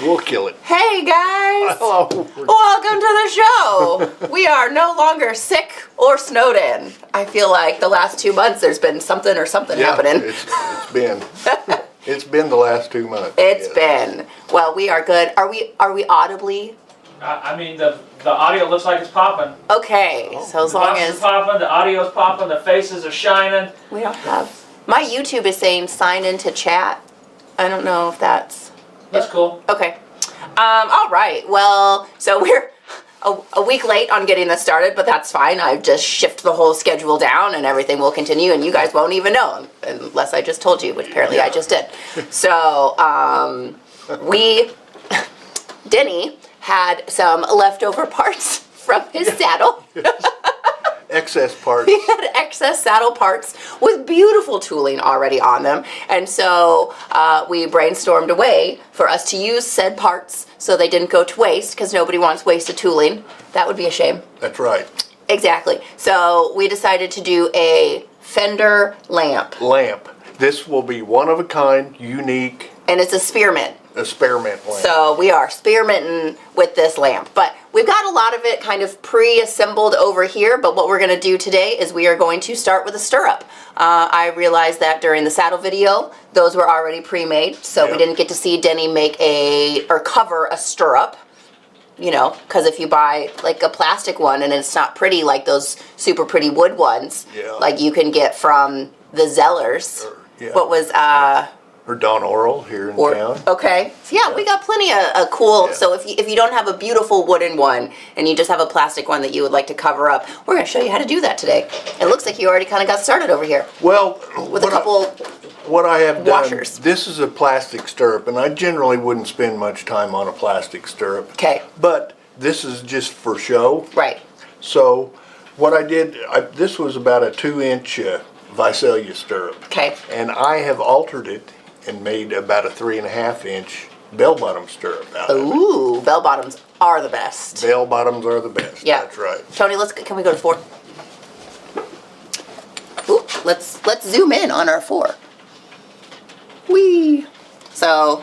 We'll kill it. Hey guys! Hello. Welcome to the show! We are no longer sick or snowed in. I feel like the last 2 months there's been something happening. It's been the last 2 months. It's been. Well, we are good. Are we audibly? I mean, the audio looks like it's popping. Okay, so as long as... The popping, the audio's popping, the faces are shining. We don't have... My YouTube is saying sign into chat. I don't know if that's... That's cool. Okay. All right. Well, so we're a week late on getting this started, but that's fine. I've just shifted the whole schedule down and everything will continue, and you guys won't even know unless I just told you, which apparently I just did. So, Denny had some leftover parts from his saddle. Excess parts. He had excess saddle parts with beautiful tooling already on them. And so we brainstormed a way for us to use said parts so they didn't go to waste, because nobody wants wasted tooling. That would be a shame. That's right. Exactly. So we decided to do a Fender lamp. This will be one of a kind, unique. And it's a spearmint. A spearmint lamp. So we are spearminting with this lamp. But we've got a lot of it kind of pre-assembled over here, but what we're going to do today is we are going to start with a stirrup. I realized that during the saddle video, those were already pre-made, so we didn't get to see Denny make or cover a stirrup. You know, because if you buy like a plastic one and it's not pretty like those super pretty wood ones, like you can get from the Zellers. What was or Don Oral here in town. Okay. So yeah, we got plenty of cool. So if you don't have a beautiful wooden one and you just have a plastic one that you would like to cover up, we're going to show you how to do that today. It looks like you already kind of got started over here. Well, with a couple what I have washers. Done, this is a plastic stirrup, and I generally wouldn't spend much time on a plastic stirrup. Okay. But this is just for show. Right. So what I did, this was about a 2-inch Visalia stirrup. Okay. And I have altered it and made about a 3.5-inch bell-bottom stirrup out of it. Ooh, bell bottoms are the best. Bell bottoms are the best. Yeah, That's right. Tony, can we go to 4? Ooh, let's zoom in on our 4. Whee! So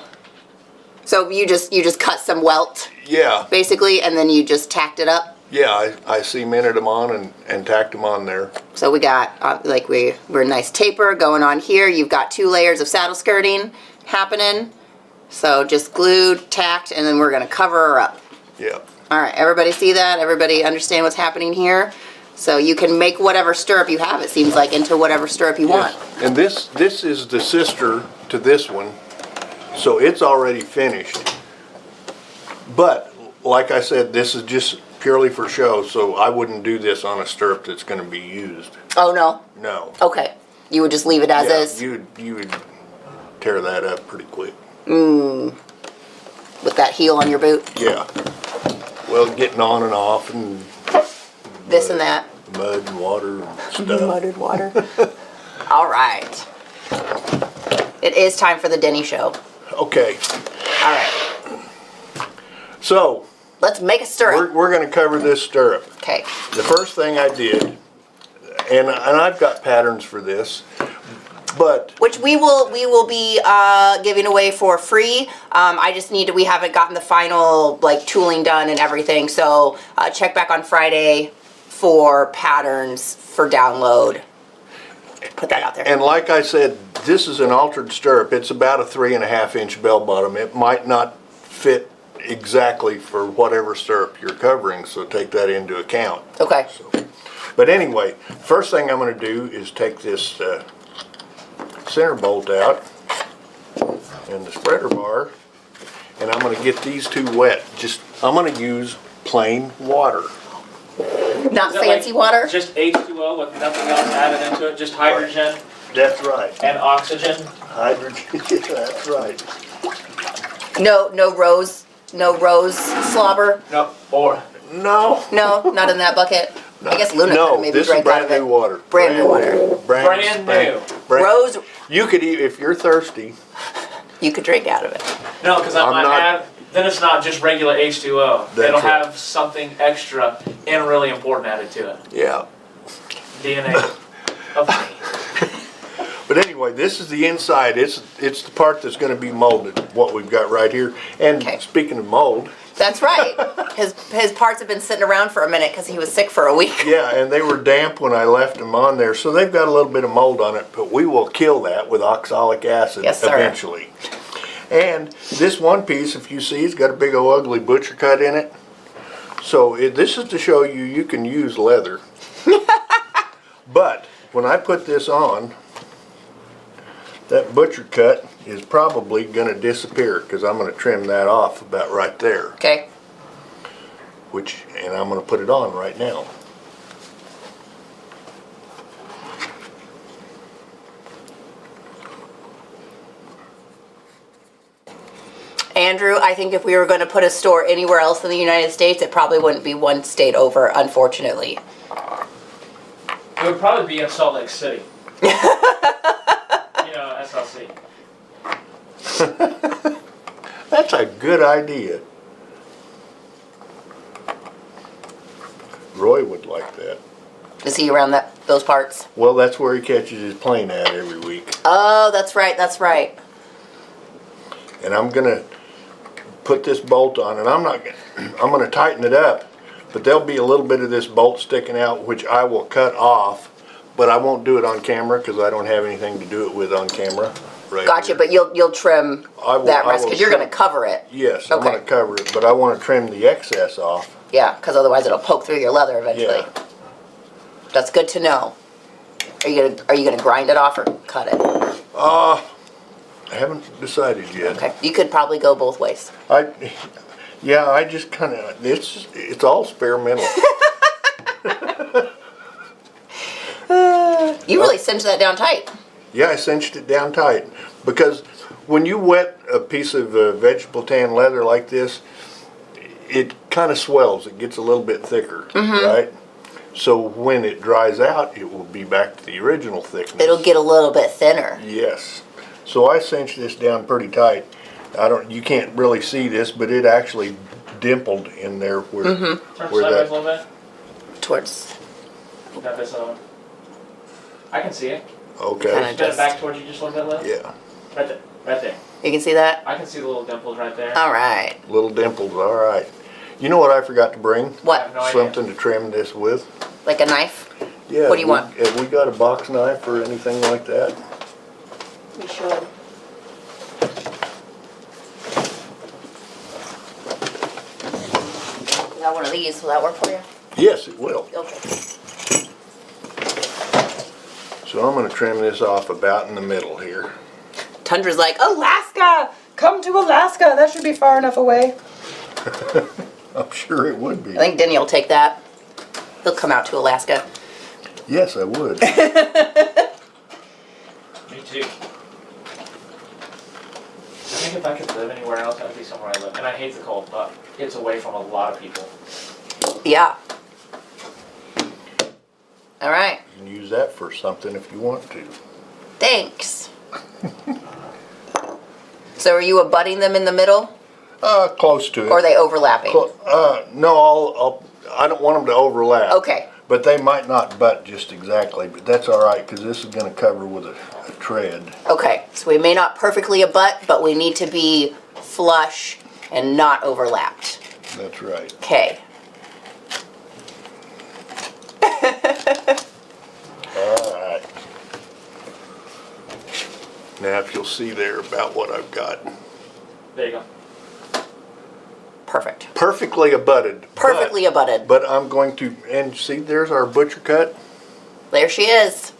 you just cut some welt. Yeah. Basically, and then you just tacked it up. Yeah, I cemented them on and tacked them on there. So we got, we're a nice taper going on here. You've got 2 layers of saddle skirting happening. So just glued, tacked, and then we're going to cover her up. Yeah. All right, everybody see that? Everybody understand what's happening here? So you can make whatever stirrup you have, it seems like, into whatever stirrup you want. And this is the sister to this one, so it's already finished. But, like I said, this is just purely for show, so I wouldn't do this on a stirrup that's going to be used. Oh, no? No. Okay. You would just leave it as is? You would tear that up pretty quick. With that heel on your boot? Yeah. Well, getting on and off and... This and that. Mud and water and stuff. Mud and water. All right. It is time for the Denny show. Okay. All right. So... let's make a stirrup. We're going to cover this stirrup. Okay. The first thing I did, and I've got patterns for this, but which we will be giving away for free. I just we haven't gotten the final tooling done and everything. So check back on Friday for patterns for download. Put that out there. And like I said, this is an altered stirrup. It's about a 3.5-inch bell bottom. It might not fit exactly for whatever stirrup you're covering, so take that into account. Okay. But anyway, first thing I'm going to do is take this center bolt out and the spreader bar, and I'm going to get these 2 wet. I'm going to use plain water. Not fancy water? Just H2O with nothing else added into it, just hydrogen. That's right. And oxygen. Hydrogen, that's right. No rose slobber? No, No. No, not in that bucket. No. I guess Luna could maybe drank out of it. No, this is brand new water. Brand new water. Brand new. Rose. You could eat, if you're thirsty. You could drink out of it. No, because then it's not just regular H2O. It'll have something extra and really important added to it. Yeah. DNA of me. But anyway, this is the inside. It's the part that's going to be molded, what we've got right here. And Okay. speaking of mold, That's right. His parts have been sitting around for a minute because he was sick for a week. yeah, and they were damp when I left them on there, so they've got a little bit of mold on it, but we will kill that with oxalic acid Yes, sir. eventually. And this one piece, if you see, it's got a big old ugly butcher cut in it. So this is to show you can use leather. But when I put this on, that butcher cut is probably going to disappear because I'm going to trim that off about right there. Okay. And I'm going to put it on right now. Andrew, I think if we were going to put a store anywhere else in the United States, it probably wouldn't be one state over, unfortunately. It would probably be in Salt Lake City. SLC. That's a good idea. Roy would like that. Is he around those parts? Well, that's where he catches his plane at every week. Oh, that's right, that's right. And I'm gonna put this bolt on, and I'm gonna tighten it up, but there'll be a little bit of this bolt sticking out, which I will cut off, but I won't do it on camera because I don't have anything to do it with on camera. Right Gotcha, here. but you'll trim that rest because you're trim- going to cover it. Yes, I'm Okay. gonna cover it, but I want to trim the excess off. Yeah, because otherwise it'll poke through your leather eventually. Yeah. That's good to know. Are you gonna grind it off or cut it? I haven't decided yet. Okay, you could probably go both ways. I just kind of, it's all experimental. You really cinched that down tight. Yeah, I cinched it down tight because when you wet a piece of vegetable tan leather like this, it kind of swells. It gets a little bit thicker, right? So when it dries out, it will be back to the original thickness. It'll get a little bit thinner. Yes. So I cinched this down pretty tight. You can't really see this, but it actually dimpled in there where Turn where sideways that. a little bit. Towards. Got this other one. I can see it. Okay. Kinda. Bend it back towards you just a little bit, Liz. Yeah. Right there. Right there. You can see that? I can see the little dimples right there. All right. Little dimples. All right. You know what I forgot to bring? What? No idea. Something to trim this with. Like a knife? Yeah. What do you want? Have we got a box knife or anything like that? You should. You got one of these. Will that work for you? Yes, it will. Okay. So I'm going to trim this off about in the middle here. Tundra's like, Alaska! Come to Alaska. That should be far enough away. I'm sure it would be. I think Denny will take that. He'll come out to Alaska. Yes, I would. Me too. I think if I could live anywhere else, that would be somewhere I live. And I hate the cold, but it's away from a lot of people. Yeah. All right. You can use that for something if you want to. Thanks. So are you abutting them in the middle, Close to it. or are they overlapping? No, I don't want them to overlap. Okay. But they might not butt just exactly, but that's all right because this is going to cover with a tread. Okay. So we may not perfectly abut, but we need to be flush and not overlapped. That's right. Okay. All right. Now if you'll see there about what I've got. There you go. Perfect. Perfectly abutted. Perfectly abutted. But I'm going to, and see there's our butcher cut. There she is.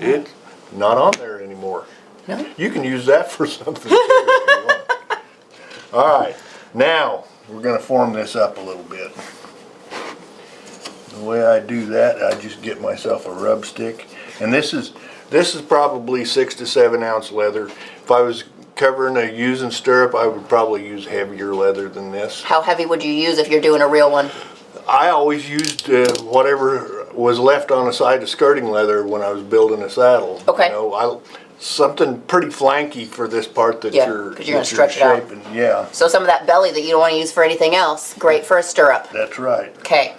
It's not on there anymore. No? You can use that for something too if you want. All right, now we're going to form this up a little bit. The way I do that, I just get myself a rub stick, and this is probably 6 to 7 ounce leather. If I was covering a using stirrup, I would probably use heavier leather than this. How heavy would you use if you're doing a real one? I always used whatever was left on the side of skirting leather when I was building a saddle. Okay. You know, something pretty flanky for this part that Yeah, you're 'cause you're gonna that stretch it out. shaping. Yeah, So some of that belly that you don't want to use for anything else, great for a stirrup. that's right. Okay.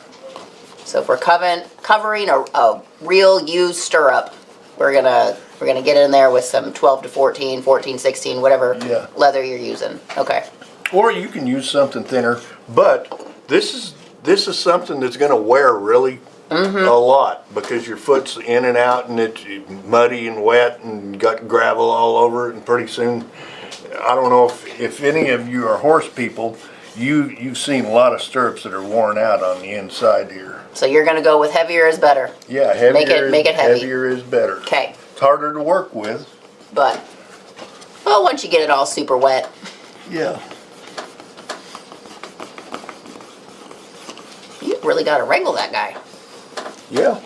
So if we're covering a real used stirrup, we're gonna We're gonna get in there with some 12 to 14, 14, 16, whatever Yeah. leather you're using. Okay. Or you can use something thinner, but this is something that's gonna wear really a lot because your foot's in and out and it's muddy and wet and got gravel all over it, and pretty soon, I don't know if any of you are horse people, you've seen a lot of stirrups that are worn out on the inside here. So you're gonna go with heavier is better. Yeah, heavier, Make it heavy. heavier is better. Okay. It's harder to work with. But, well, once you get it all super wet. Yeah. You really gotta wrangle that guy. Yeah.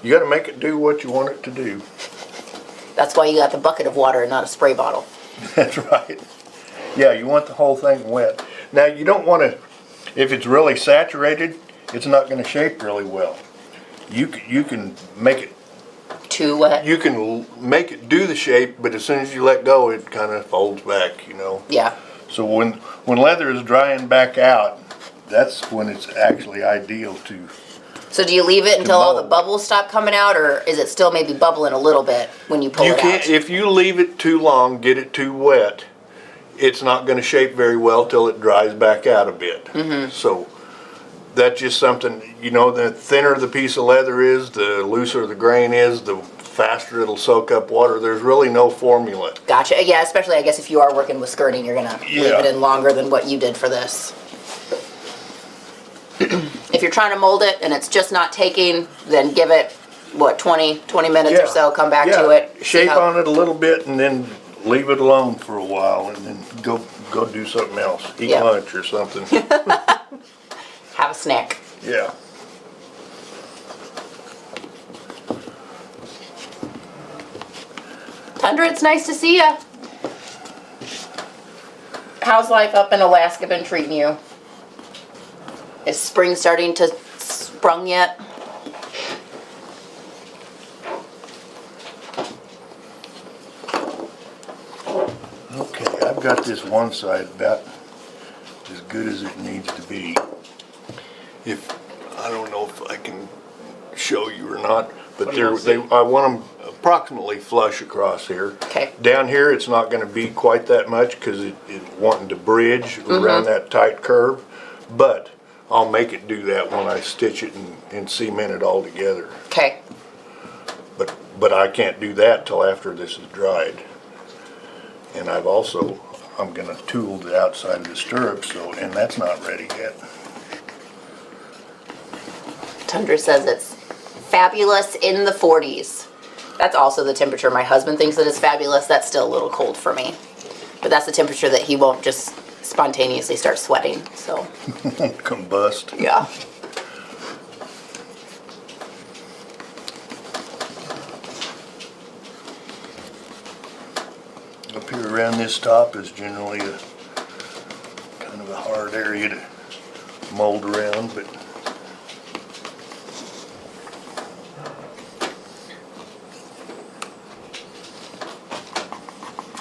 You gotta make it do what you want it to do. That's why you got the bucket of water and not a spray bottle. That's right. Yeah, you want the whole thing wet. Now you don't want to, if it's really saturated, it's not going to shape really well. You can make it, Too wet. you can make it do the shape, but as soon as you let go, it kind of folds back, you know. Yeah. So when leather is drying back out, that's when it's actually ideal to. So do you leave it until all the mold. bubbles stop coming out, or is it still maybe bubbling a little bit when you pull You it can't, out? if you leave it too long, get it too wet, it's not going to shape very well till it dries back out a bit. So that's just something, you know, the thinner the piece of leather is, the looser the grain is, the faster it'll soak up water. There's really no formula. Gotcha. Yeah, especially I guess if you are working with skirting, you're gonna leave Yeah. it in longer than what you did for this. If you're trying to mold it and it's just not taking, then give it, what, 20 minutes or so, come back to it. see Shape how- on it a little bit and then leave it alone for a while and then go do something else. Eat Yeah. lunch or something. Have a snack. Yeah. Tundra, it's nice to see ya. How's life up in Alaska been treating you? Is spring starting to sprung yet? Okay, I've got this one side about as good as it needs to be. I don't know if I can show you or not, but I want them approximately flush across here. Okay. Down here, it's not going to be quite that much because it's wanting to bridge around that tight curve, but I'll make it do that when I stitch it and cement it all together. Okay. But I can't do that till after this is dried. And I'm gonna tool the outside of the stirrup, and that's not ready yet. Tundra says it's fabulous in the 40s. That's also the temperature my husband thinks that is fabulous. That's still a little cold for me. But that's the temperature that he won't just spontaneously start sweating, so. Combust. Yeah. Up here around this top is generally a kind of a hard area to mold around, but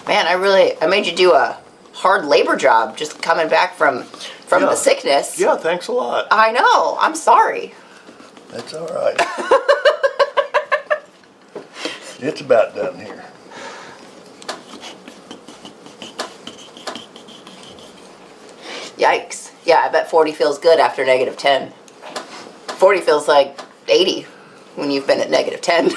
Man, I made you do a hard labor job just coming back from Yeah. the sickness. yeah, thanks a lot. I know. I'm sorry. That's all right. It's about done here. Yikes. Yeah, I bet 40 feels good after negative 10. 40 feels like 80 when you've been at negative 10.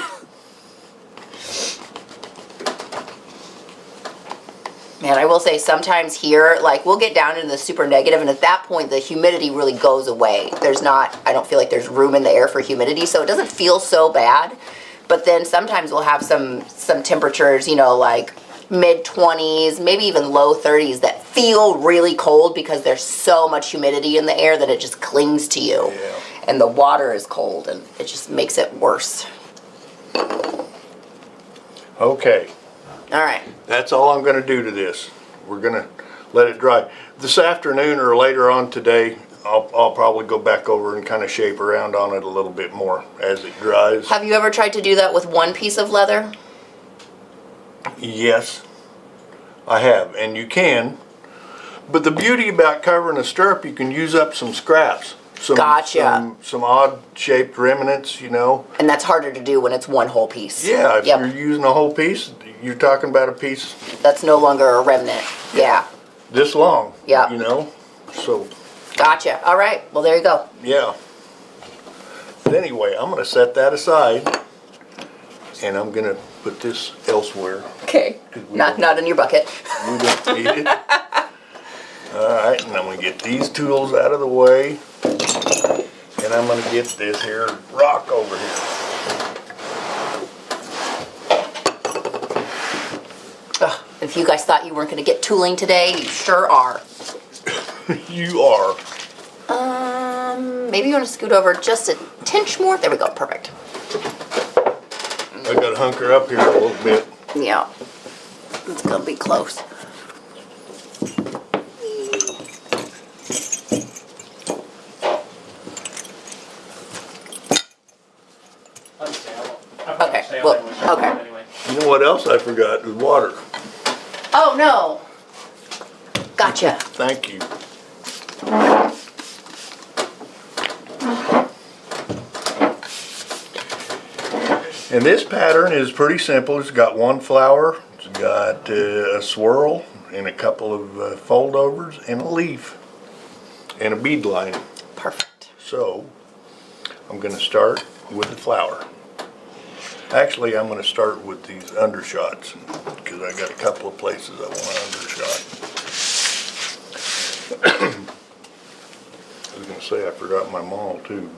Man, I will say sometimes here, like we'll get down into the super negative, and at that point the humidity really goes away. I don't feel like there's room in the air for humidity, so it doesn't feel so bad. But then sometimes we'll have some temperatures, you know, like mid 20s, maybe even low 30s that feel really cold because there's so much humidity in the air that it just clings to you. Yeah. And the water is cold and it just makes it worse. Okay. All right. That's all I'm gonna do to this. We're gonna let it dry. This afternoon or later on today, I'll probably go back over and kind of shape around on it a little bit more as it dries. Have you ever tried to do that with one piece of leather? Yes, I have, and you can. But the beauty about covering a stirrup, you can use up some scraps. Gotcha. some odd shaped remnants, you know. And that's harder to do when it's one whole piece. Yeah, if Yep. you're using a whole piece, you're talking about a piece That's no longer a remnant. Yeah. this long. Yep. You know, so Gotcha. All right. Well, there you go. yeah. But anyway, I'm gonna set that aside, and I'm gonna put this elsewhere. Okay. Not in your bucket. We don't need it. All right, and I'm gonna get these tools out of the way, and I'm gonna get this here rock over here. Ugh, if you guys thought you weren't going to get tooling today, you sure are. You are. Maybe you want to scoot over just a tinch more. There we go. Perfect. I gotta hunker up here a little bit. Yeah. It's going to be close. Okay, well, okay. Anyway. You know what else I forgot? Was water. Oh, no. Gotcha. Thank you. And this pattern is pretty simple. It's got one flower, it's got a swirl, and a couple of foldovers, and a leaf, and a bead line. Perfect. So, I'm going to start with the flower. Actually, I'm going to start with these undershots, because I got a couple of places I want to undershot. I was going to say I forgot my maul too.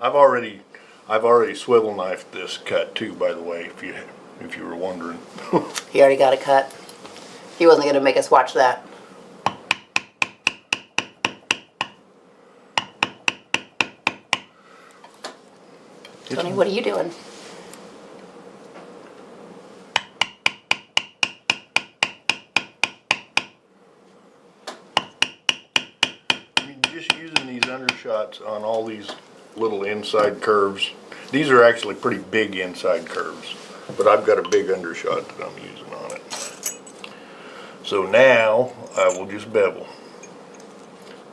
I've already swivel knifed this cut too, by the way, if you were wondering. He already got a cut. He wasn't going to make us watch that. Tony, what are you doing? I mean, just using these undershots on all these little inside curves. These are actually pretty big inside curves, but I've got a big undershot that I'm using on it. So now I will just bevel.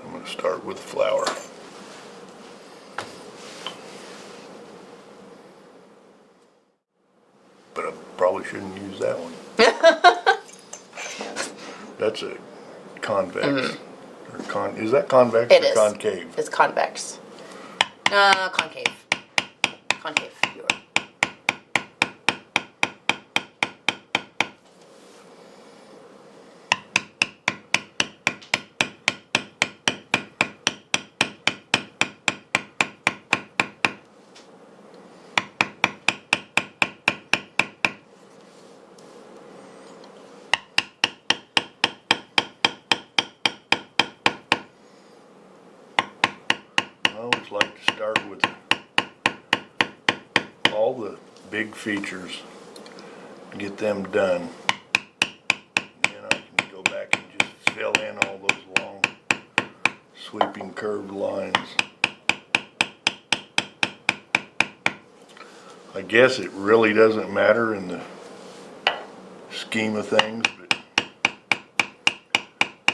I'm going to start with the flower. But I probably shouldn't use that one. That's a convex. Or is that convex It or is. concave? It's convex. Concave. Concave. You are. I always like to start with all the big features, get them done. Then I can go back and just fill in all those long, sweeping curved lines. I guess it really doesn't matter in the scheme of things, but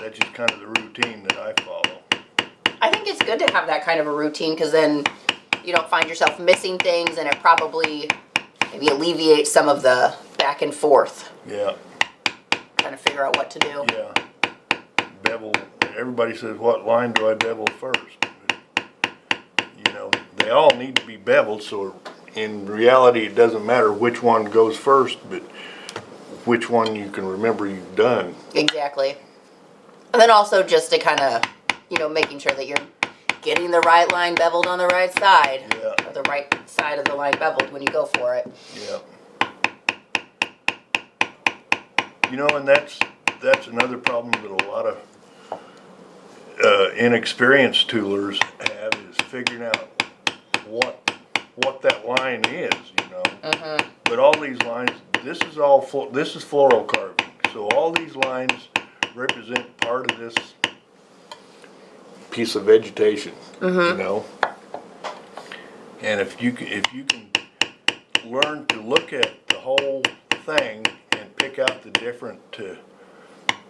that's just kind of the routine that I follow. I think it's good to have that kind of a routine because then you don't find yourself missing things and it probably maybe alleviates some of the back and forth. Yeah. Trying to figure out what to do. Yeah. Bevel. Everybody says, what line do I bevel first? But, you know, they all need to be beveled, so in reality it doesn't matter which one goes first, but which one you can remember you've done. Exactly. And then also just to kind of, you know, making sure that you're getting the right line beveled on the right side. Yeah. Or the right side of the line beveled when you go for it. Yeah. You know, and that's another problem that a lot of inexperienced toolers have is figuring out what that line is, you know. Mm-hmm. But all these lines, this is floral carving. So all these lines represent part of this piece of vegetation, you know. And if you can learn to look at the whole thing and pick out the different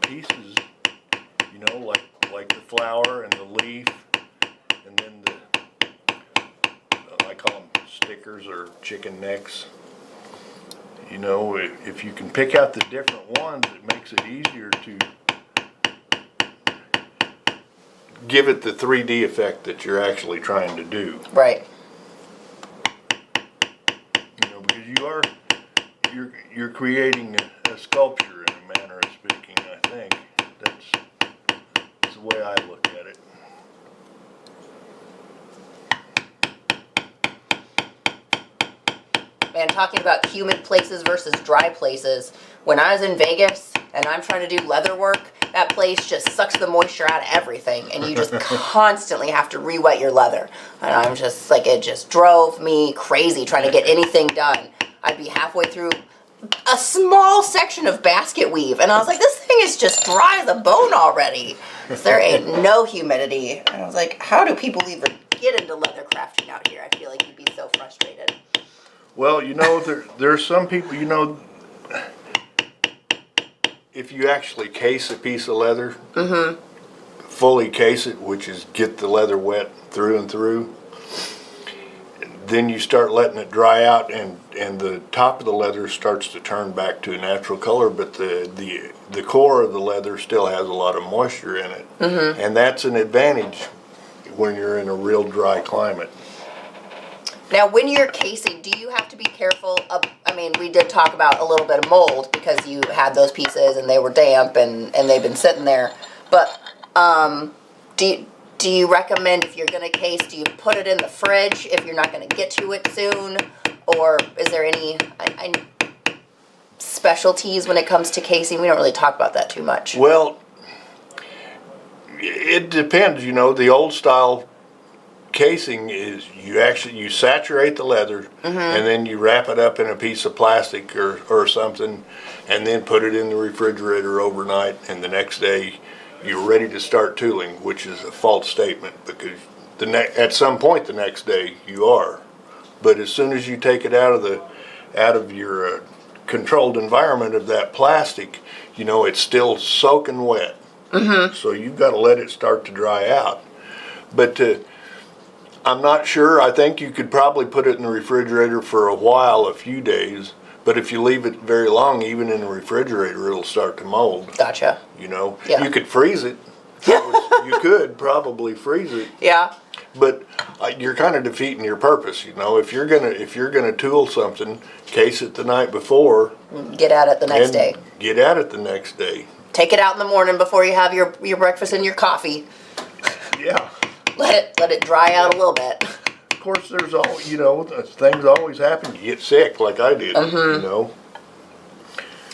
pieces, you know, like the flower and the leaf, and then I call them stickers or chicken necks. You know, if you can pick out the different ones, it makes it easier to give it the 3D effect that you're actually trying to do. Right. You know, because you're creating a sculpture in a manner of speaking. I think that's the way I look at it. Man, talking about humid places versus dry places. When I was in Vegas and I'm trying to do leather work, that place just sucks the moisture out of everything, and you just constantly have to re-wet your leather. And I'm just like, it just drove me crazy trying to get anything done. I'd be halfway through a small section of basket weave, and I was like, this thing is just dry as a bone already. There ain't no humidity. And I was like, how do people even get into leather crafting out here? I feel like you'd be so frustrated. Well, you know, there's some people, you know, if you actually case a piece of leather, fully case it, which is get the leather wet through and through, then you start letting it dry out, and the top of the leather starts to turn back to a natural color, but the core of the leather still has a lot of moisture in it. And that's an advantage when you're in a real dry climate. Now, when you're casing, do you have to be careful of, I mean, we did talk about a little bit of mold because you had those pieces and they were damp and they've been sitting there. But do you recommend, if you're going to case, do you put it in the fridge if you're not going to get to it soon? Or is there any specialties when it comes to casing? We don't really talk about that too much. Well, it depends, you know. The old style casing is you saturate the leather, and then you wrap it up in a piece of plastic or something, and then put it in the refrigerator overnight, and the next day you're ready to start tooling, which is a false statement, because at some point the next day you are. But as soon as you take it out of your controlled environment of that plastic, you know, it's still soaking wet. So you've got to let it start to dry out. But I'm not sure. I think you could probably put it in the refrigerator for a while, a few days. But if you leave it very long, even in the refrigerator, it'll start to mold. Gotcha. You know, Yeah. you could freeze it. You could probably freeze it. Yeah. But you're kind of defeating your purpose. You know, if you're gonna tool something, case it the night before. Get at it the next day. Get at it the next day. Take it out in the morning before you have your breakfast and your coffee. Yeah. Let it dry out a little bit. Of course, there's things always happen. You get sick, like I did. You know.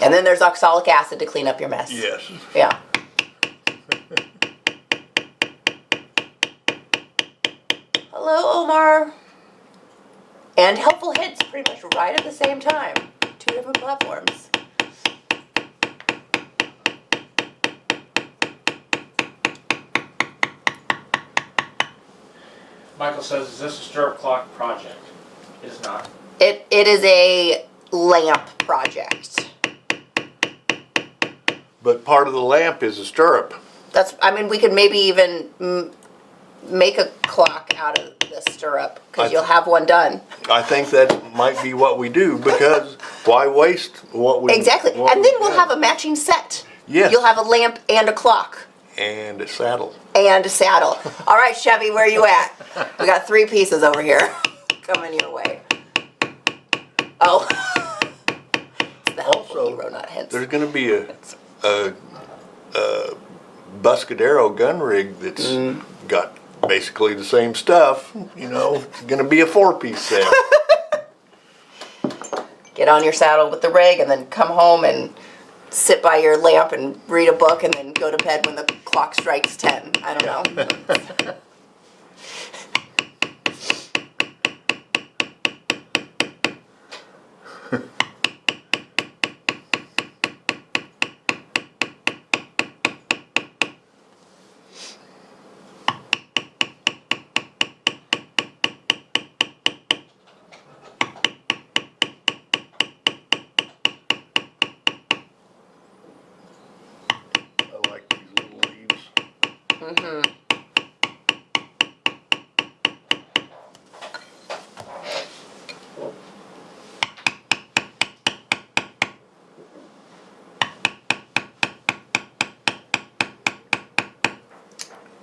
And then there's oxalic acid to clean up your mess. Yes. Yeah. Hello, Omar. And helpful hints pretty much right at the same time. 2 different platforms. Michael says, is this a stirrup clock project? It is not. It is a lamp project. But part of the lamp is a stirrup. We could maybe even make a clock out of the stirrup because you'll have one done. I think that might be what we do, because why waste what we Exactly. what And then we've we'll got? have a matching set. Yes. You'll have a lamp and a clock. And a saddle. And a saddle. All right, Chevy, where you at? We got 3 pieces over here coming your way. Oh. It's the helpful hero, not hints. There's going to be a Buscadero gun rig that's got basically the same stuff. You know, it's going to be a 4-piece set. Get on your saddle with the rig and then come home and sit by your lamp and read a book and then go to bed when the clock strikes 10. I don't know.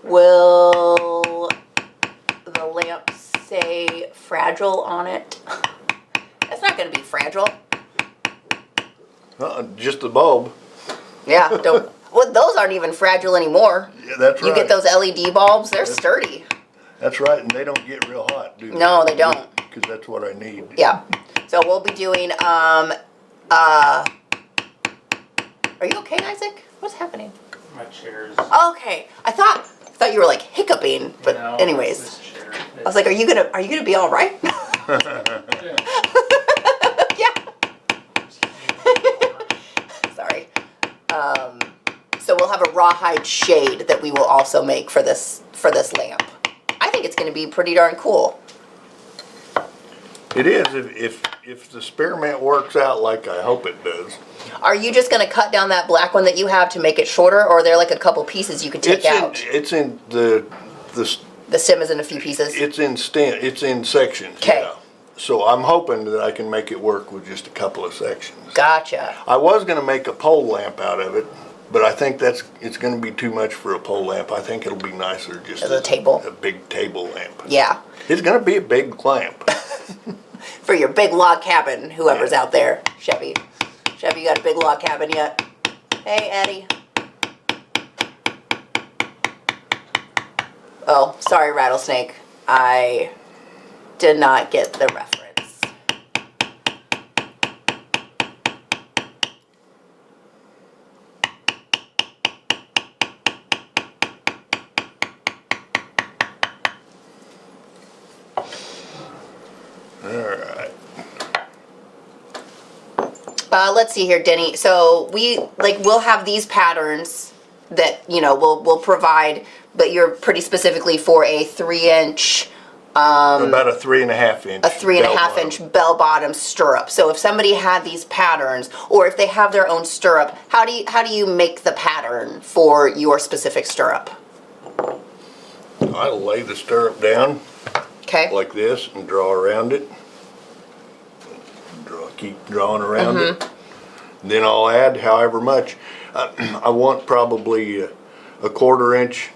Will the lamp say fragile on it? It's not going to be fragile. Just the bulb. Yeah, don't. Well, those aren't even fragile anymore. Yeah, that's right. You get those LED bulbs, they're sturdy. That's right, and they don't get real hot, do they? No, they don't. Because that's what I need. Yeah. So we'll be doing, are you okay, Isaac? What's happening? My chair's. Okay. I thought you were like hiccuping, but No, anyways. this chair. I was like, are you gonna be all right? Yeah. Sorry. So we'll have a rawhide shade that we will also make for this lamp. I think it's going to be pretty darn cool. It is, if the spearmint works out like I hope it does. Are you just going to cut down that black one that you have to make it shorter, or are there like a couple pieces you could take out? It's in the stem is in a few pieces? it's in sections. 'Kay. Yeah. So I'm hoping that I can make it work with just a couple of sections. Gotcha. I was going to make a pole lamp out of it, but I think it's going to be too much for a pole lamp. I think it'll be nicer just As a table? a big table lamp. Yeah. It's going to be a big lamp. For your big log cabin, whoever's out there. Chevy, you got a big log cabin yet? Hey, Eddie. Oh, sorry, Rattlesnake. I did not get the reference. All right. Let's see here, Denny. So we'll have these patterns that we'll provide, but you're pretty specifically for a 3-inch. About a 3.5 inch. A 3.5 inch bell bottom stirrup. So if somebody had these patterns, or if they have their own stirrup, how do you make the pattern for your specific stirrup? I'll lay the stirrup down Okay. like this and draw around it. Keep drawing around it. Then I'll add however much. I want probably a 1/4 inch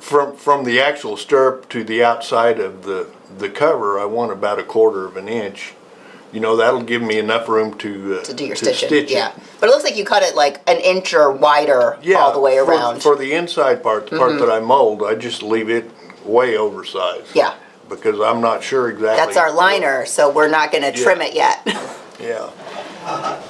from the actual stirrup to the outside of the cover. I want about 1/4 of an inch. That'll give me enough room to Do your stitching. stitch Yeah. it. But it looks like you cut it like an inch or wider all the way around. For the inside part, the part that I mold, I just leave it way oversized. Yeah. Because I'm not sure exactly. That's our liner, so we're not going to trim it yet. Yeah.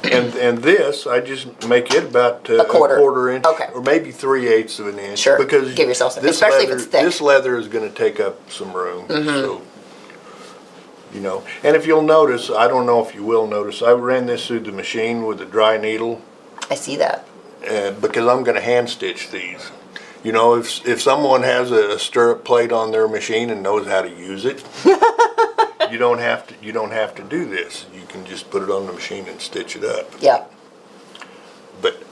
And this, I just make it about A quarter. 1/4 inch. Okay. Or maybe 3/8 of an inch. Sure. Because Give yourself some, this especially if leather, it's thick. This leather is going to take up some room. So, and if you'll notice, I don't know if you will notice, I ran this through the machine with a dry needle. I see that. Because I'm going to hand stitch these. If someone has a stirrup plate on their machine and knows how to use it, you don't have to do this. You can just put it on the machine and stitch it up. Yeah. But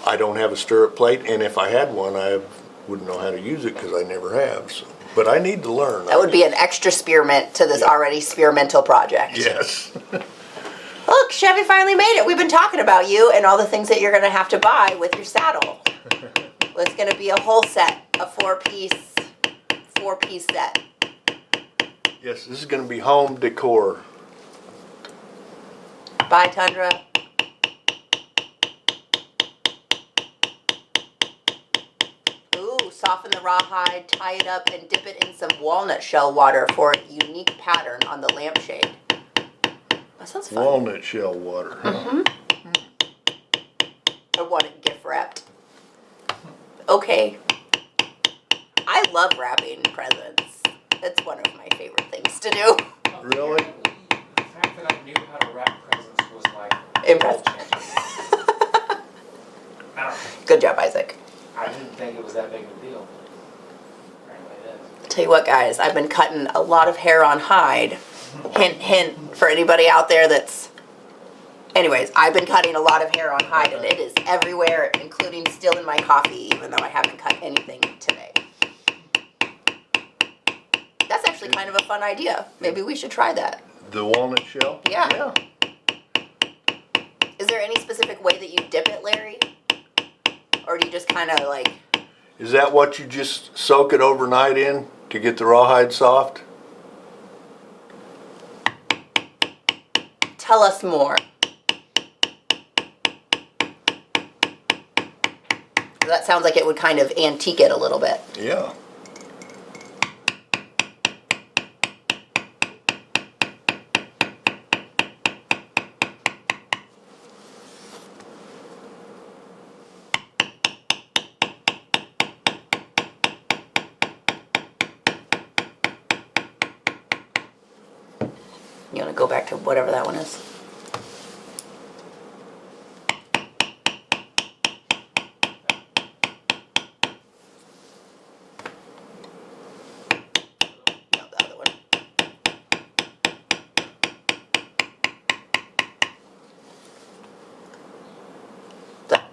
I don't have a stirrup plate, and if I had one, I wouldn't know how to use it because I never have. So. But I need to learn. That would be an extra spearmint to this already spearmental project. Yes. Look, Chevy finally made it. We've been talking about you and all the things that you're going to have to buy with your saddle. Well, it's going to be a whole set, a four-piece set. Yes, this is going to be home decor. Bye, Tundra. Ooh, soften the rawhide, tie it up, and dip it in some walnut shell water for a unique pattern on the lampshade. That sounds fun. Walnut shell water. Huh? I want it gift wrapped. Okay. I love wrapping presents. That's one of my favorite things to do. Really? The fact that I knew how to wrap presents was like Impressive. Good job, Isaac. I didn't think it was that big of a deal. Apparently it is. Tell you what, guys, I've been cutting a lot of hair on hide. Hint, hint, for anybody out there that's Anyways, I've been cutting a lot of hair on hide, and it is everywhere, including still in my coffee, even though I haven't cut anything today. That's actually kind of a fun idea. Maybe we should try that. The walnut shell? Yeah. Yeah. Is there any specific way that you dip it, Larry? Or do you just kind of like... Is that what you just soak it overnight in to get the rawhide soft? Tell us more. That sounds like it would kind of antique it a little bit. Yeah. You want to go back to whatever that one is? No, the other one. That.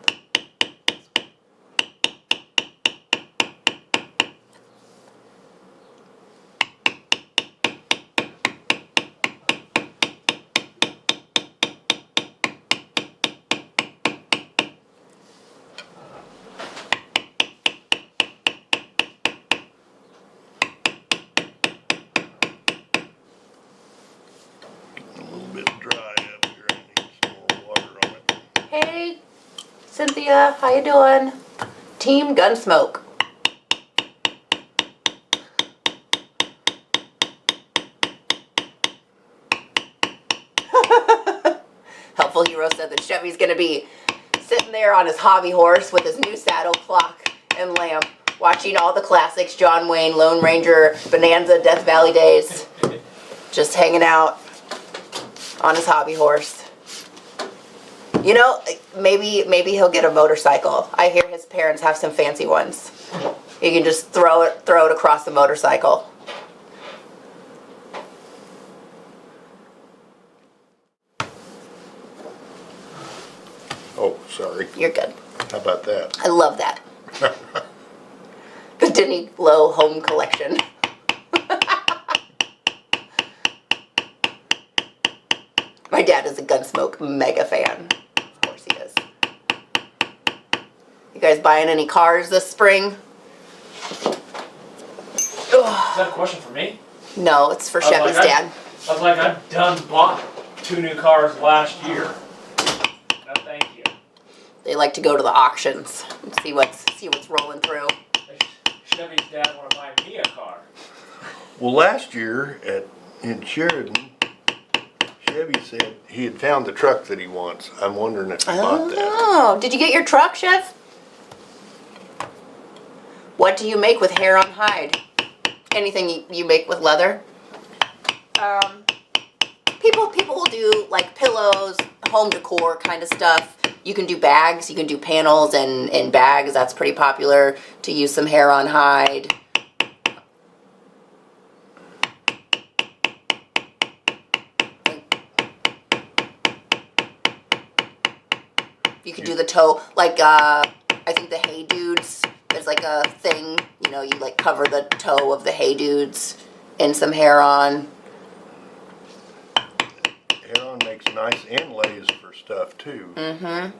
A little bit dry up here. I need some more water on it. Hey, Cynthia, how you doing? Team Gunsmoke. Helpful Hero said that Chevy's gonna be sitting there on his hobby horse with his new saddle, clock, and lamp, watching all the classics, John Wayne, Lone Ranger, Bonanza, Death Valley Days, just hanging out on his hobby horse. You know, maybe he'll get a motorcycle. I hear his parents have some fancy ones. You can just throw it across the motorcycle. Oh, sorry. You're good. How about that? I love that. The Denny Low Home Collection. My dad is a Gunsmoke mega fan. Of course he is. You guys buying any cars this spring? Is that a question for me? No, it's for I was Chevy's like, dad. I was like, I done bought 2 new cars last year. No, thank you. They like to go to the auctions and see what's rolling through. Chevy's dad want to buy me a car. Well, last year in Sheridan, Chevy said he had found the truck that he wants. I'm wondering if he bought that. Oh, did you get your truck, Chev? What do you make with hair on hide? Anything you make with leather? People will do like pillows, home decor kind of stuff. You can do bags, you can do panels and bags. That's pretty popular to use some hair on hide. You could do the toe, like I think the Hey Dudes, there's like a thing, you know, you like cover the toe of the Hey Dudes in some hair on. Hair on makes nice inlays for stuff too. Mm-hmm.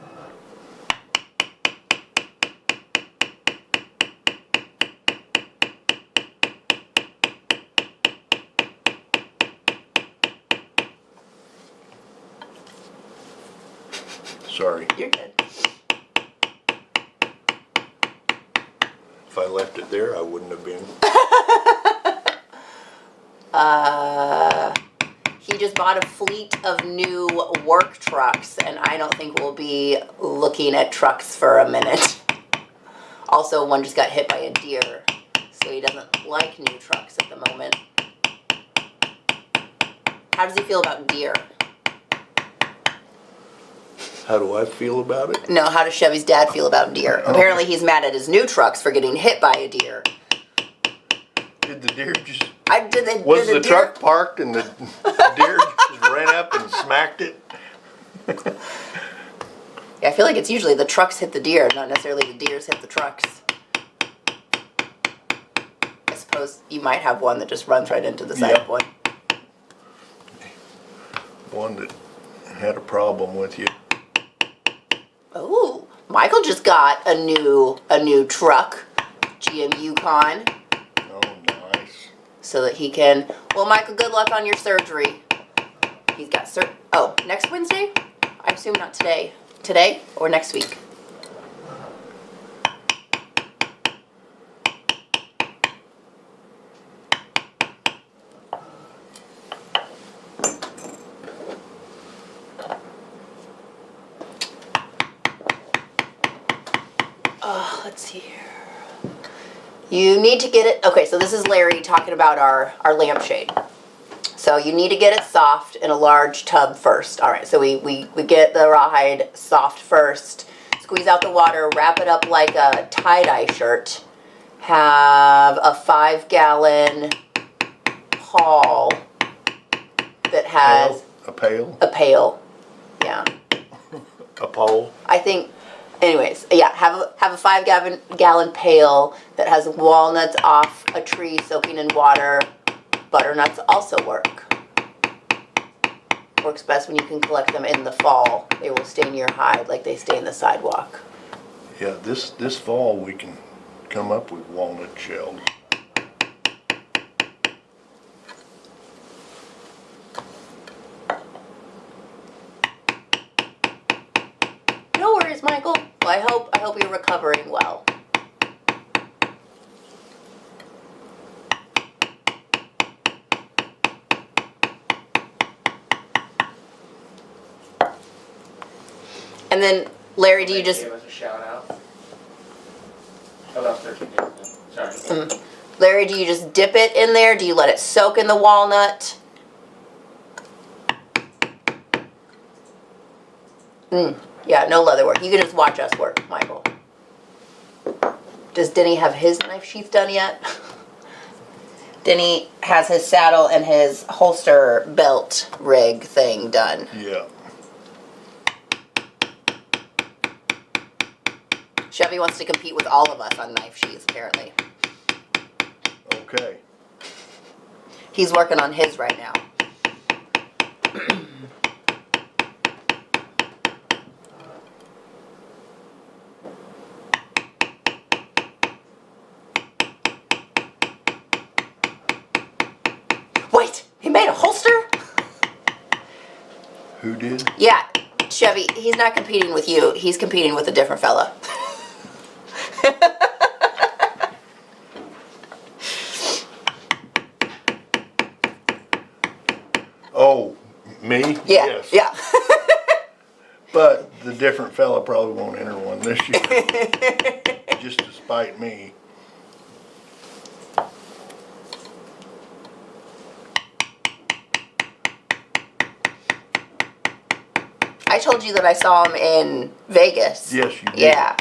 Sorry. You're good. If I left it there, I wouldn't have been. He just bought a fleet of new work trucks, and I don't think we'll be looking at trucks for a minute. Also, one just got hit by a deer, so he doesn't like new trucks at the moment. How does he feel about deer? How do I feel about it? No, how does Chevy's dad feel about deer? Apparently he's mad at his new trucks for getting hit by a deer. Did the deer just... Was the truck parked and the deer just ran up and smacked it? Yeah, I feel like it's usually the trucks hit the deer, not necessarily the deers hit the trucks. I suppose you might have one that just runs right into the side Yep. of one. One that had a problem with you. Oh, Michael just got a new truck, GM Yukon, Oh, nice. so that he can. Well, Michael, good luck on your surgery. He's got Oh, next Wednesday? I assume not today. Today or next week? Let's see here. You need to get it. Okay, so this is Larry talking about our lampshade. So you need to get it soft in a large tub first. All right, so we get the rawhide soft first. Squeeze out the water, wrap it up like a tie-dye shirt. Have a 5-gallon pail that has A pail? a pail. Yeah. A pole? I think, anyways, yeah, have a 5-gallon pail that has walnuts off a tree soaking in water. Butternuts also work. Works best when you can collect them in the fall. They will stain your hide like they stain the sidewalk. Yeah, this fall we can come up with walnut shells. No worries, Michael. Well, I hope you're recovering well. And then, Larry, do you just... Gave us a shout out. Oh, that was 13 days ago. Sorry. Larry, do you just dip it in there? Do you let it soak in the walnut? Yeah, no leather work. You can just watch us work, Michael. Does Denny have his knife sheath done yet? Denny has his saddle and his holster belt rig thing done. Yeah. Chevy wants to compete with all of us on knife sheaths, apparently. Okay. He's working on his right now. Wait, he made a holster? Who did? Yeah, Chevy, he's not competing with you. He's competing with a different fella. Oh, me? Yeah, Yes. yeah. But the different fella probably won't enter one this year. Just to spite me. I told you that I saw him in Vegas. Yes, you did. Yeah.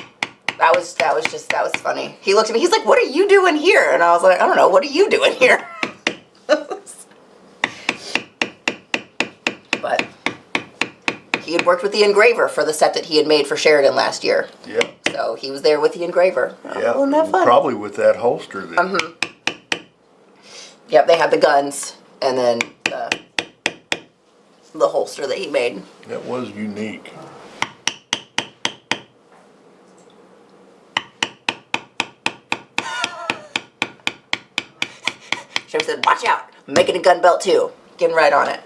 That was funny. He looked at me, he's like, "What are you doing here?" And I was like, "I don't know, what are you doing here?" But he had worked with the engraver for the set that he had made for Sheridan last year. Yeah. So he was there with the engraver. Yeah. Wasn't that fun? Probably with that holster that Yep, they had the guns and then the holster that he made. that was unique. Chevy said, "Watch out, I'm making a gun belt too." Getting right on it.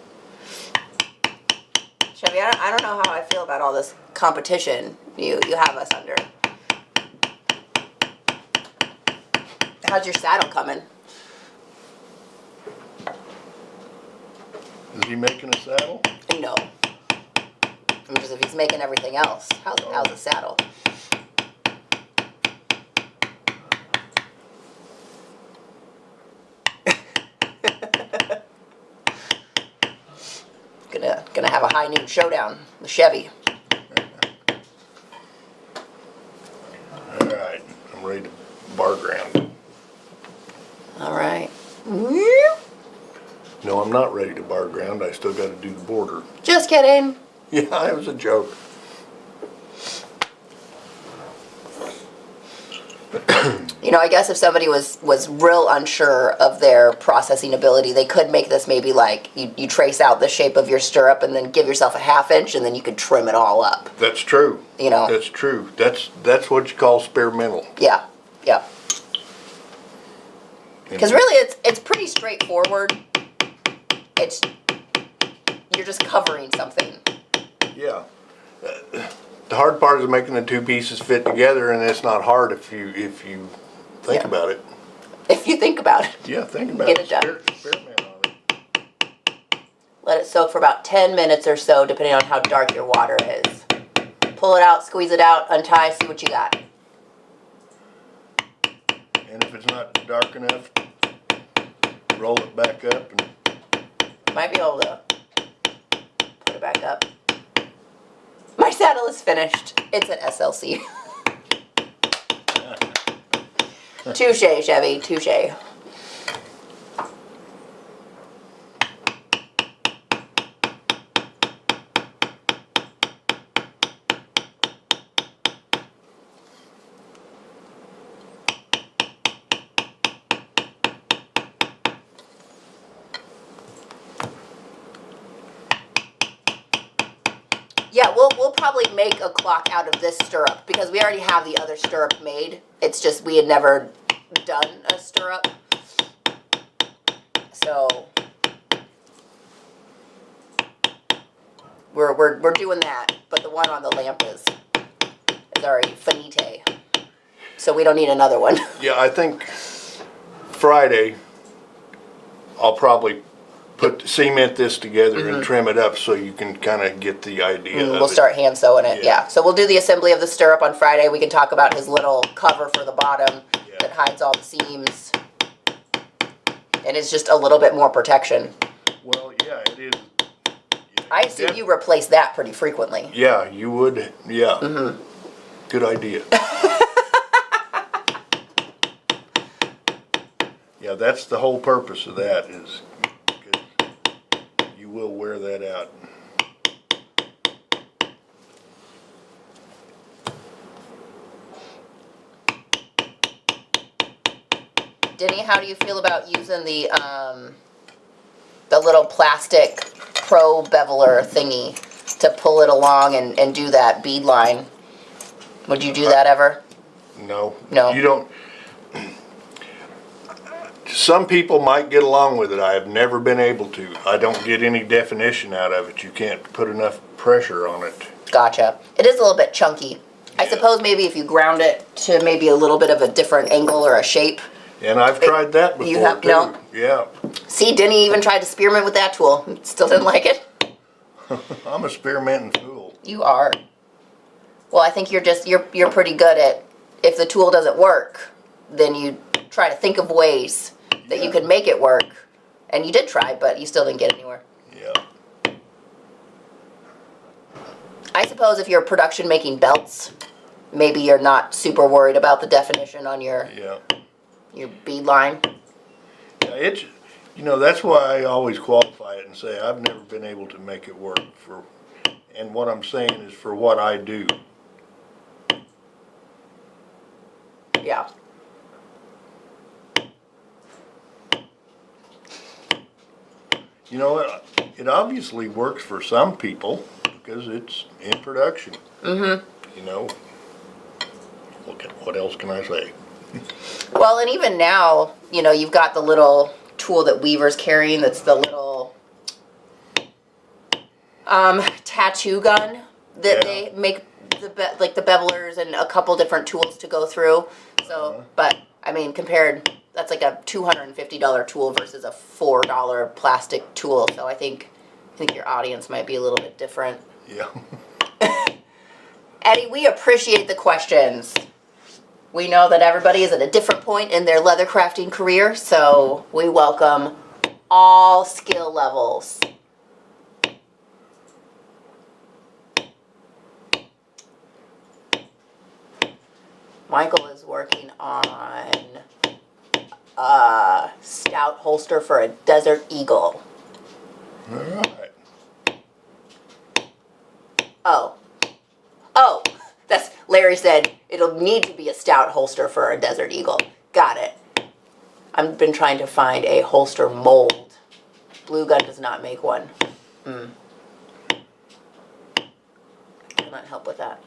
Chevy, I don't know how I feel about all this competition you have us under. How's your saddle coming? Is he making a saddle? No. I'm just, if he's making everything else, how's the saddle? Gonna have a high noon showdown with Chevy. All right. I'm ready to bar ground. All right. No, I'm not ready to bar ground. I still got to do the border. Just kidding. Yeah, it was a joke. You know, I guess if somebody was real unsure of their processing ability, they could make this maybe like you trace out the shape of your stirrup and then give yourself a 1/2 inch and then you could trim it all up. That's true. You know. That's true. That's what you call experimental. Yeah, yeah. Because really, it's pretty straightforward. It's you're just covering something. Yeah. The hard part is making the two pieces fit together, and it's not hard if you think Yeah. about it. If you think about it. Yeah, think about Get it. it done. Experiment on it. Let it soak for about 10 minutes or so, depending on how dark your water is. Pull it out, squeeze it out, untie, see what you got. And if it's not dark enough, roll it back up. And Might be able to put it back up. My saddle is finished. It's an SLC. Touche, Chevy, touche. Yeah, we'll probably make a clock out of this stirrup because we already have the other stirrup made. It's just we had never done a stirrup. So we're doing that, but the one on the lamp is already finite. So we don't need another one. yeah, I think Friday I'll probably cement this together and trim it up so you can kind of get the idea. We'll start hand sewing it, Yeah. yeah. So we'll do the assembly of the stirrup on Friday. We can talk about his little cover for the bottom Yeah. that hides all the seams. And it's just a little bit more protection. Well, yeah, it is. Yeah, I assume you replace that pretty frequently. Yeah, you would. Yeah. Good idea. Yeah, that's the whole purpose of that is because you will wear that out. Denny, how do you feel about using the little plastic pro beveler thingy to pull it along and do that bead line? Would you do that ever? No. No. You don't. Some people might get along with it. I have never been able to. I don't get any definition out of it. You can't put enough pressure on it. Gotcha. It is a little bit chunky. I Yeah. suppose maybe if you ground it to maybe a little bit of a different angle or a shape. And I've tried that before You have- too. no? Yeah. See, Denny even tried to spearmint with that tool. Still didn't like it. I'm a experimenting fool. You are. Well, I think you're pretty good at, if the tool doesn't work, then you try to think of ways that you could make it work. And you did try, but you still didn't get anywhere. Yeah. I suppose if you're production making belts, maybe you're not super worried about the definition on your bead line. Yeah, that's why I always qualify it and say I've never been able to make it work and what I'm saying is for what I do. Yeah. You know what? It obviously works for some people because it's in production. Mm-hmm. You know, what else can I say? Well, and even now, you've got the little tool that Weaver's carrying that's the little tattoo gun that they make the bevelers and a couple different tools to go through. So, but I mean, compared, that's like a $250 tool versus a $4 plastic tool. So I think your audience might be a little bit different. Yeah. Eddie, we appreciate the questions. We know that everybody is at a different point in their leather crafting career, so we welcome all skill levels. Michael is working on a stout holster for a Desert Eagle. All right. Oh. Oh, that's, Larry said it'll need to be a stout holster for a Desert Eagle. Got it. I've been trying to find a holster mold. Blue Gun does not make one. Cannot help with that.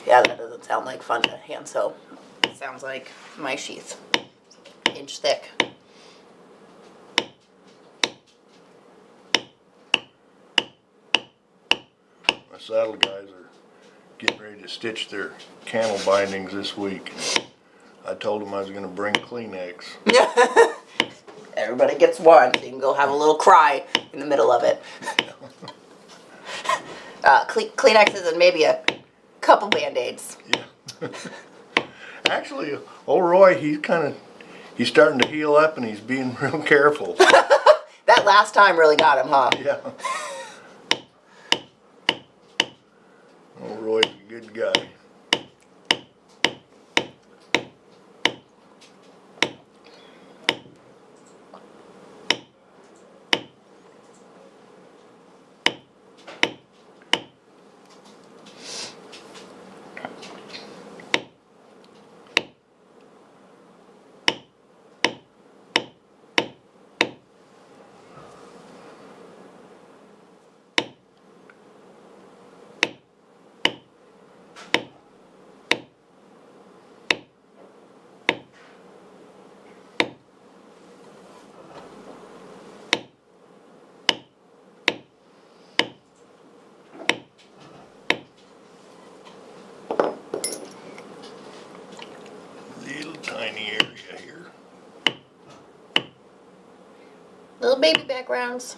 Yeah, that doesn't sound like fun to hand sew. It sounds like my sheath. Inch thick. My saddle guys are getting ready to stitch their camel bindings this week. I told them I was going to bring Kleenex. Everybody gets one, so you can go have a little cry in the middle of it. Kleenexes and maybe a couple Band-Aids. Yeah. Actually, old Roy, he's starting to heal up and he's being real careful. That last time really got him, huh? Yeah. Old Roy's a good guy. Little tiny area here. Little baby backgrounds.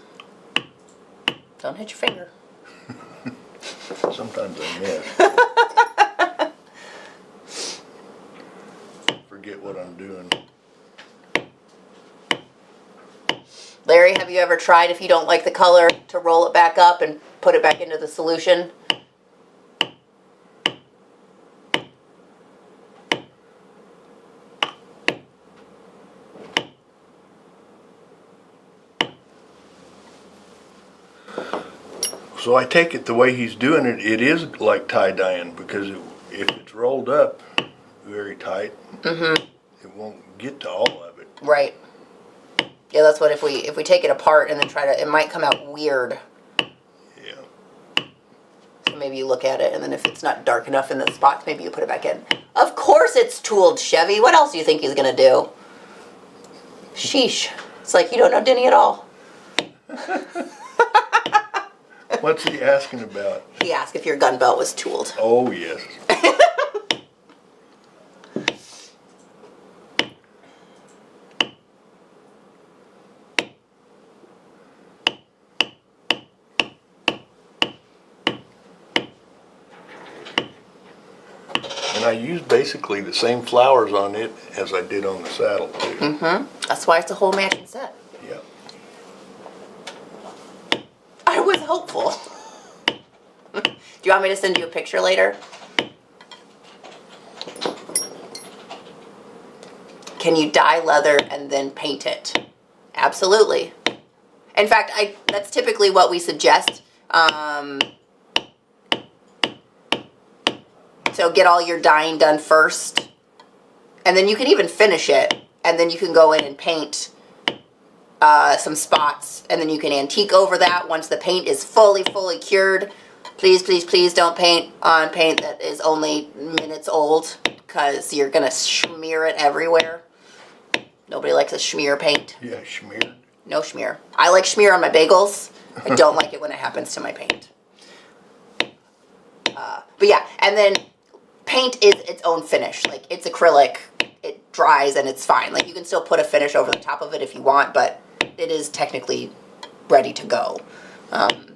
Don't hit your finger. Sometimes I miss. Forget what I'm doing. Larry, have you ever tried, if you don't like the color, to roll it back up and put it back into the solution? So I take it the way he's doing it, it is like tie-dyeing, because if it's rolled up very tight, it won't get to all of it. Right. Yeah, that's what if we take it apart and then try to, it might come out weird. Yeah. So maybe you look at it and then if it's not dark enough in the spots, maybe you put it back in. Of course it's tooled, Chevy. What else do you think he's gonna do? Sheesh. It's like you don't know Denny at all. What's he asking about? He asked if your gun belt was tooled. Oh, yes. And I used basically the same flowers on it as I did on the saddle, too. That's why it's a whole matching set. Yeah. I was hopeful. Do you want me to send you a picture later? Can you dye leather and then paint it? Absolutely. In fact, that's typically what we suggest. So get all your dyeing done first. And then you can even finish it. And then you can go in and paint some spots. And then you can antique over that once the paint is fully cured. Please, please, please don't paint on paint that is only minutes old, because you're going to smear it everywhere. Nobody likes a smear paint. Yeah, smeared. No smear. I like smear on my bagels. I don't like it when it happens to my paint. But yeah, and then paint is its own finish. Like, it's acrylic. It dries and it's fine. Like, you can still put a finish over the top of it if you want, but it is technically ready to go.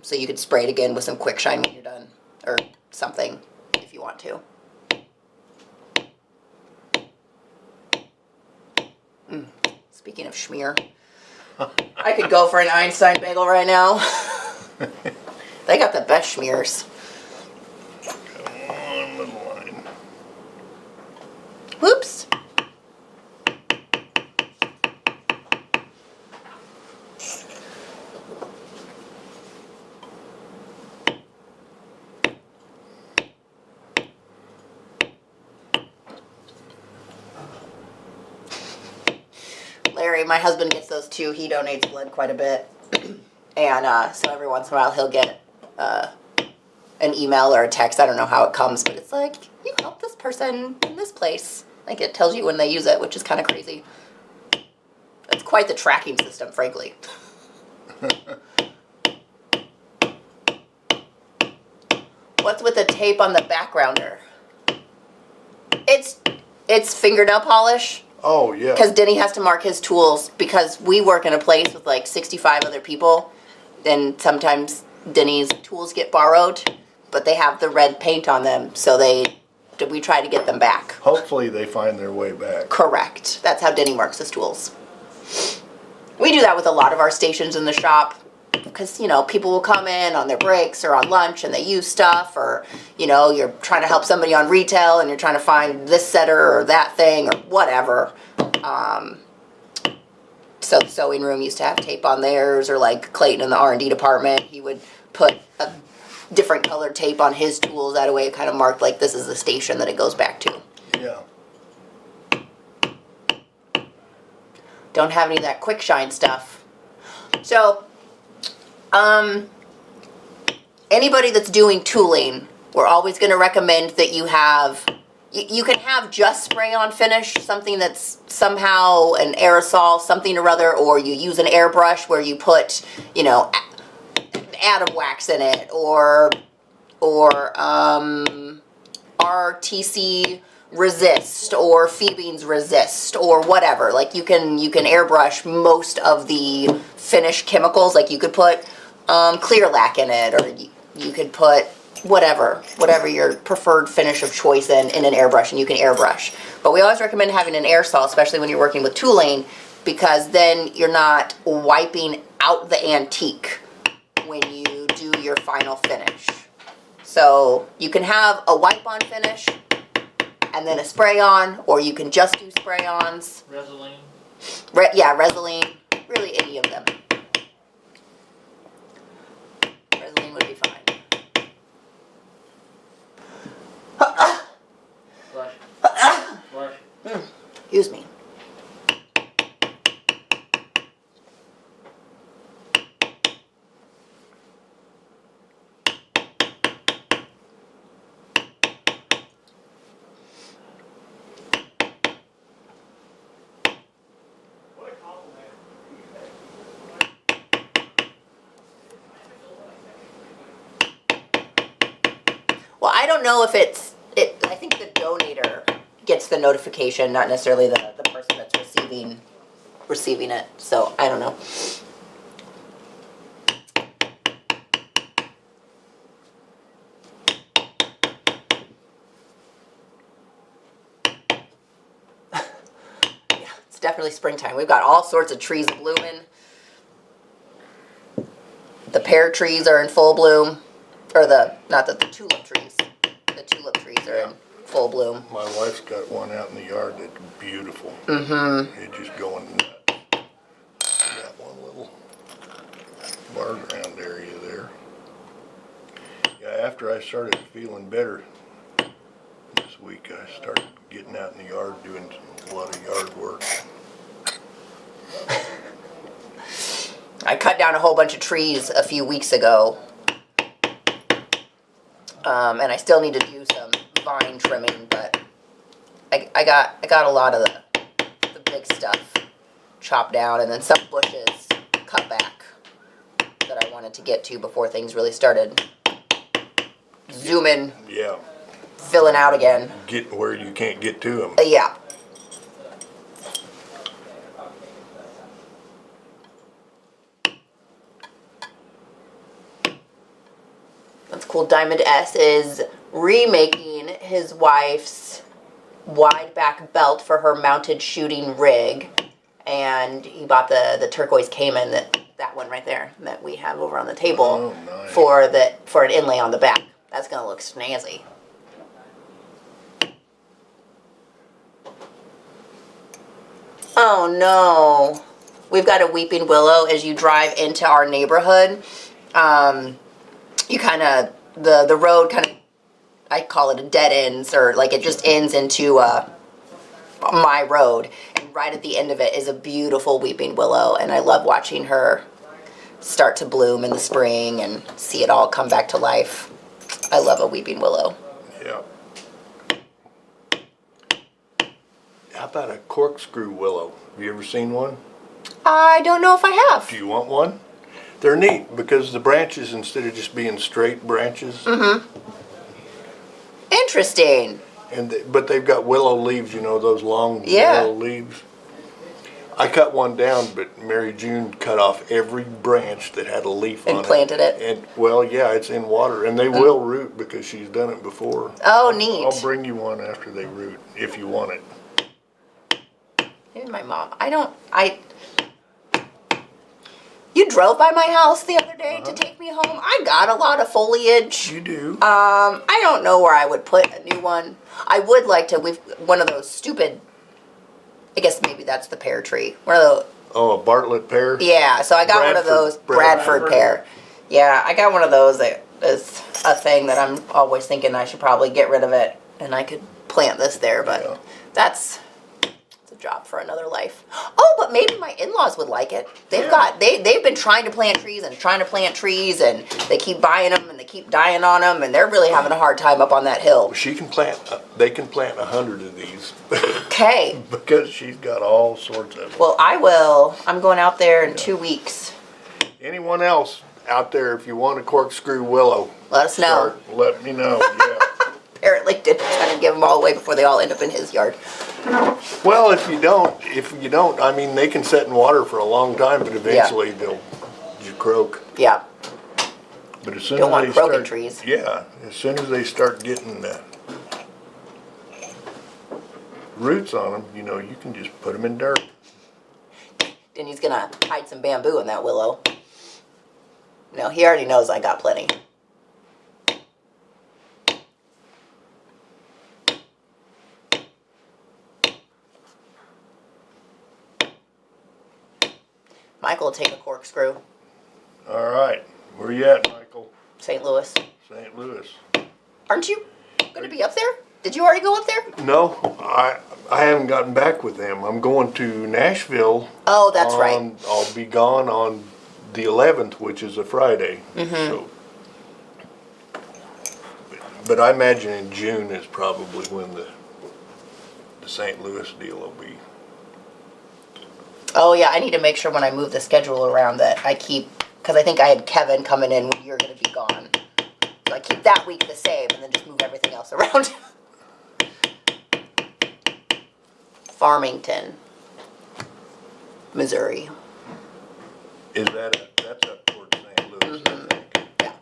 So you could spray it again with some quick shine when you're done, or something if you want to. Speaking of schmear, I could go for an Einstein bagel right now. They got the best schmears. One little line. Whoops. Larry, my husband, gets those too. He donates blood quite a bit. And so every once in a while he'll get an email or a text. I don't know how it comes, but it's like, you helped this person in this place. Like, it tells you when they use it, which is kind of crazy. It's quite the tracking system, frankly. What's with the tape on the backgrounder? It's fingernail polish. Oh, yeah. Because Denny has to mark his tools, because we work in a place with like 65 other people, and sometimes Denny's tools get borrowed, but they have the red paint on them, so we try to get them back. Hopefully they find their way back. Correct. That's how Denny marks his tools. We do that with a lot of our stations in the shop, because, people will come in on their breaks or on lunch and they use stuff, or, you're trying to help somebody on retail and you're trying to find this setter or that thing or whatever. So the sewing room used to have tape on theirs, or like Clayton in the R&D department, he would put a different colored tape on his tools. That way it kind of marked like this is the station that it goes back to. Yeah. Don't have any of that quick shine stuff. So, anybody that's doing tooling, we're always going to recommend that you have, you can have just spray on finish, something that's somehow an aerosol, something or other, or you use an airbrush where you put, atom wax in it, or RTC resist, or Phoebe's resist, or whatever. Like, you can airbrush most of the finish chemicals. Like, you could put clear lac in it, or you could put whatever your preferred finish of choice in an airbrush, and you can airbrush. But we always recommend having an aerosol, especially when you're working with tooling, because then you're not wiping out the antique when you do your final finish. So you can have a wipe on finish and then a spray on, or you can just do spray ons. Resolene. Resolene. Really, any of them. Resolene would be fine. Flush. Flush. Excuse me. Well, I don't know if I think the donator gets the notification, not necessarily the person that's receiving it. So, I don't know. Yeah, it's definitely springtime. We've got all sorts of trees blooming. The pear trees are in full bloom. Or the tulip trees. The tulip trees are in full bloom. My wife's got one out in the yard that's beautiful. Mm-hmm. It's just going nuts. Got one little bar ground area there. Yeah, after I started feeling better this week, I started getting out in the yard doing a lot of yard work. I cut down a whole bunch of trees a few weeks ago. And I still need to do some vine trimming, but I got a lot of the big stuff chopped down, and then some bushes cut back that I wanted to get to before things really started zooming, Yeah. filling out again. Getting where you can't get to them. Yeah. That's cool. Diamond S is remaking his wife's wide back belt for her mounted shooting rig, and he bought the turquoise Cayman, that one right there that we have over on the table. Oh, nice. for an inlay on the back. That's gonna look snazzy. Oh no, we've got a weeping willow as you drive into our neighborhood. You kind of, the road kind of, I call it a dead ends, or like it just ends into my road. And then right at the end of it is a beautiful weeping willow, and I love watching her start to bloom in the spring and see it all come back to life. I love a weeping willow. Yeah. How about a corkscrew willow? Have you ever seen one? I don't know if I have. Do you want one? They're neat because the branches, instead of just being straight branches, Interesting. but they've got willow leaves, you know, those long willow leaves. I cut one down, but Mary June cut off every branch that had a leaf on it. And planted it. And well, yeah, it's in water, and they will root because she's done it before. Oh, neat. I'll bring you one after they root if you want it. Maybe my mom. You drove by my house the other day to take me home. I got a lot of foliage. You do. I don't know where I would put a new one. I would like to. We've one of those stupid. I guess maybe that's the pear tree. One of those. Oh, a Bartlett pear? Yeah. So I got one of those Bradford pear. Yeah, I got one of those that is a thing that I'm always thinking I should probably get rid of it, and I could plant this there, but that's. Job for another life. Oh, but maybe my in-laws would like it. They've been trying to plant trees and they keep buying them and they keep dying on them, and they're really having a hard time up on that hill. She can plant. They can plant 100 of these. Okay. Because she's got all sorts of them. Well, I will. I'm going out there in 2 weeks. Anyone else out there, if you want a corkscrew willow, Let us know. Let me know. Yeah. Apparently didn't try to give them all away before they all end up in his yard. Well, if you don't, I mean, they can set in water for a long time, but eventually they'll just croak. Yeah. But as soon Don't as want they croaking start, trees. yeah, as soon as they start getting roots on them, you know, you can just put them in dirt. Then he's gonna hide some bamboo in that willow. No, he already knows I got plenty. Michael will take a corkscrew. All right, where you at, Michael? St. Louis. St. Louis. Aren't you going to be up there? Did you already go up there? No, I haven't gotten back with them. I'm going to Nashville. Oh, that's right. I'll be gone on the 11th, which is a Friday. So, but I imagine in June is probably when the St. Louis deal will be. Oh, yeah, I need to make sure when I move the schedule around that I keep, because I think I had Kevin coming in when you're going to be gone. So I keep that week the same and then just move everything else around. Farmington, Missouri. That's up toward St. Louis, I think. Yeah.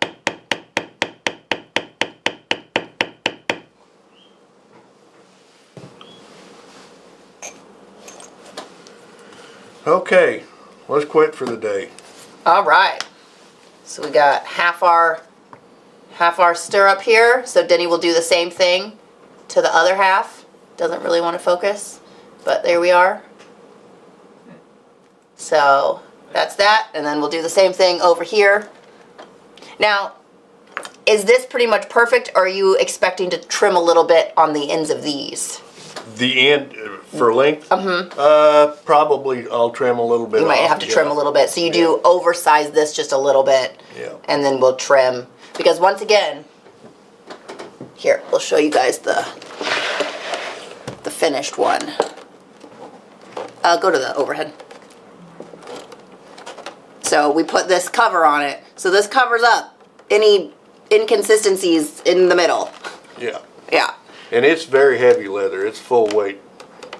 Okay, let's quit for the day. All right. So we got half our stirrup here. So Denny will do the same thing to the other half. Doesn't really want to focus, but there we are. So that's that, and then we'll do the same thing over here. Now, is this pretty much perfect, or are you expecting to trim a little bit on the ends of these? The end for length? Probably I'll trim a little bit. You might have to trim a little bit. So you do oversize this just a little bit, and then we'll trim. Because once again, here, we'll show you guys the finished one. Go to the overhead. So we put this cover on it. So this covers up any inconsistencies in the middle. Yeah. Yeah. And it's very heavy leather. It's full weight.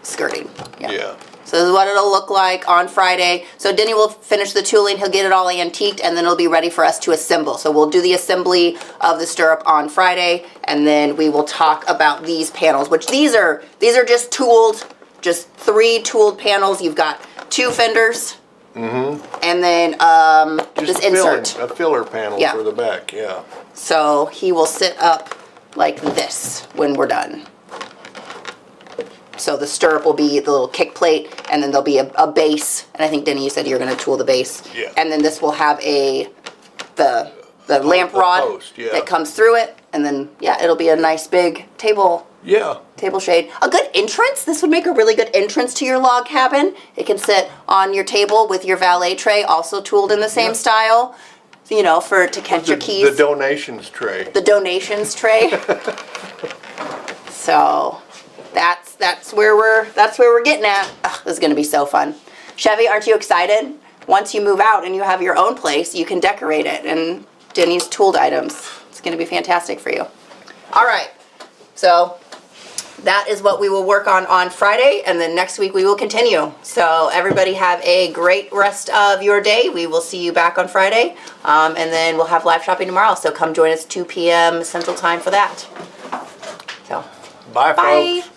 Skirting. Yeah. So this is what it'll look like on Friday. So Denny will finish the tooling, he'll get it all antiqued, and then it'll be ready for us to assemble. So we'll do the assembly of the stirrup on Friday, and then we will talk about these panels, which these are just tooled, just 3 tooled panels. You've got 2 fenders, and then this insert. A filler panel for the back, yeah. So he will sit up like this when we're done. So the stirrup will be the little kick plate, and then there'll be a base. And I think, Denny, you said you're going to tool the base. Yeah. And then this will have the lamp rod post, that comes through it. And then, yeah, it'll be a nice big table Yeah. Table shade. A good entrance. This would make a really good entrance to your log cabin. It can sit on your table with your valet tray, also tooled in the same style. You know, to catch your keys. The donations tray. The donations tray. So that's where we're getting at. Ugh, this is gonna be so fun. Chevy, aren't you excited? Once you move out and you have your own place, you can decorate it and Denny's tooled items. It's gonna be fantastic for you. All right, so that is what we will work on Friday, and then next week we will continue. So everybody have a great rest of your day. We will see you back on Friday, and then we'll have live shopping tomorrow. So come join us 2 p.m. Central Time for that. So Bye, bye. folks.